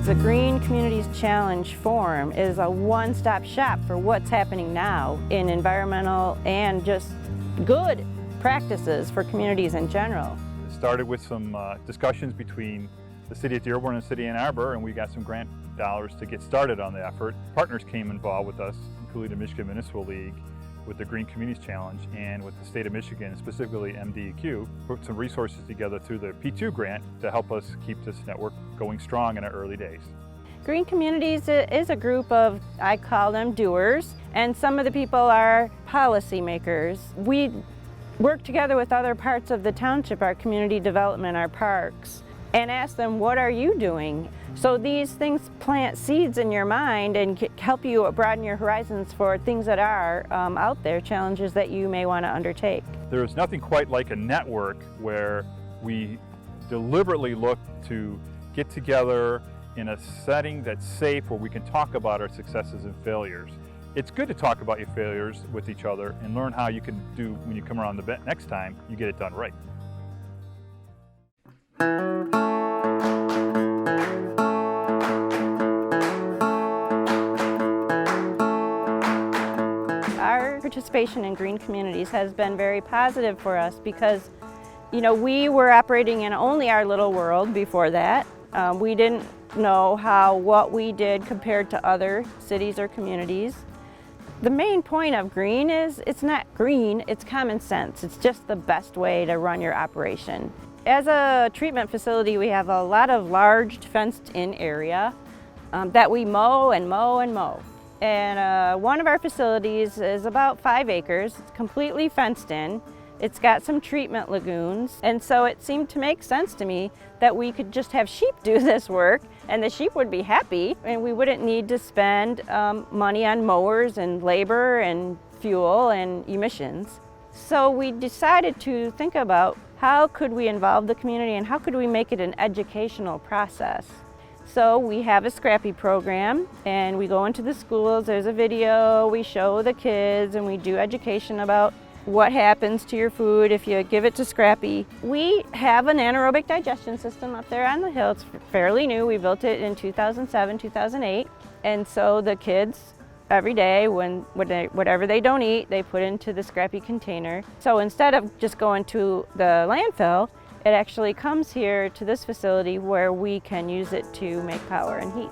The Green Communities Challenge Forum is a one-stop shop for what's happening now in environmental and just good practices for communities in general. It started with some discussions between the City of Dearborn and the City of Ann Arbor, and we got some grant dollars to get started on the effort. Partners came involved with us, including the Michigan Municipal League, with the Green Communities Challenge, and with the state of Michigan, specifically MDEQ, put some resources together through the P2 grant to help us keep this network going strong in our early days. Green Communities is a group of, I call them doers, and some of the people are policymakers. We work together with other parts of the township, our community development, our parks, and ask them, what are you doing? So these things plant seeds in your mind and help you broaden your horizons for things that are out there, challenges that you may want to undertake. There's nothing quite like a network where we deliberately look to get together in a setting that's safe, where we can talk about our successes and failures. It's good to talk about your failures with each other and learn how you can do, when you come around the next time, you get it done right. Our participation in Green Communities has been very positive for us because, you know, we were operating in only our little world before that. We didn't know what we did compared to other cities or communities. The main point of green is it's not green, it's common sense. It's just the best way to run your operation. As a treatment facility, we have a lot of large fenced-in area that we mow and mow and mow. And one of our facilities is about 5 acres. It's completely fenced in. It's got some treatment lagoons, and so it seemed to make sense to me that we could just have sheep do this work, and the sheep would be happy, and we wouldn't need to spend money on mowers and labor and fuel and emissions. So we decided to think about how could we involve the community and how could we make it an educational process. So we have a Scrappy program, and we go into the schools, there's a video, we show the kids, and we do education about what happens to your food if you give it to Scrappy. We have an anaerobic digestion system up there on the hill. It's fairly new. We built it in 2007, 2008. And so the kids, every day, whatever they don't eat, they put into the Scrappy container. So instead of just going to the landfill, it actually comes here to this facility where we can use it to make power and heat.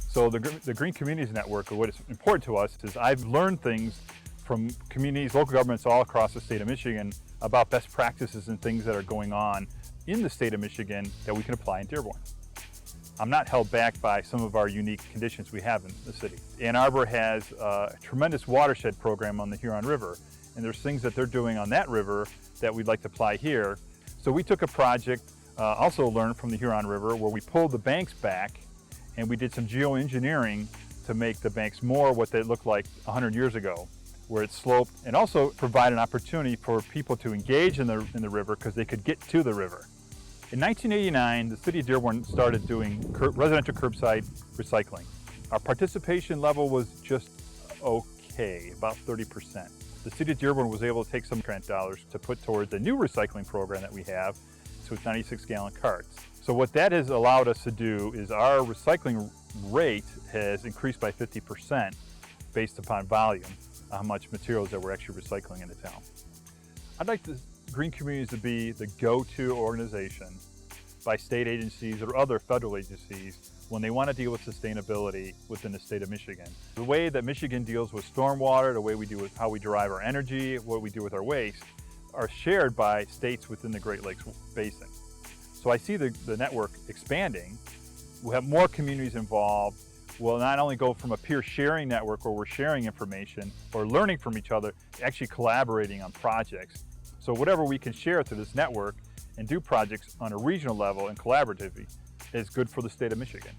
So the Green Communities Network, or what is important to us, is I've learned things from communities, local governments all across the state of Michigan about best practices and things that are going on in the state of Michigan that we can apply in Dearborn. I'm not held back by some of our unique conditions we have in the city. Ann Arbor has a tremendous watershed program on the Huron River, and there's things that they're doing on that river that we'd like to apply here. So we took a project, also learned from the Huron River, where we pulled the banks back, and we did some geoengineering to make the banks more what they looked like 100 years ago, where it sloped, and also provide an opportunity for people to engage in the river because they could get to the river. In 1989, the City of Dearborn started doing residential curbside recycling. Our participation level was just okay, about 30%. The City of Dearborn was able to take some grant dollars to put towards the new recycling program that we have, so it's 96-gallon carts. So what that has allowed us to do is our recycling rate has increased by 50% based upon volume, how much materials that we're actually recycling in the town. I'd like the Green Communities to be the go-to organization by state agencies or other federal agencies when they want to deal with sustainability within the state of Michigan. The way that Michigan deals with stormwater, the way we do with how we derive our energy, what we do with our waste, are shared by states within the Great Lakes Basin. So I see the network expanding. We'll have more communities involved. We'll not only go from a peer sharing network where we're sharing information or learning from each other, actually collaborating on projects. So whatever we can share through this network and do projects on a regional level and collaboratively is good for the state of Michigan.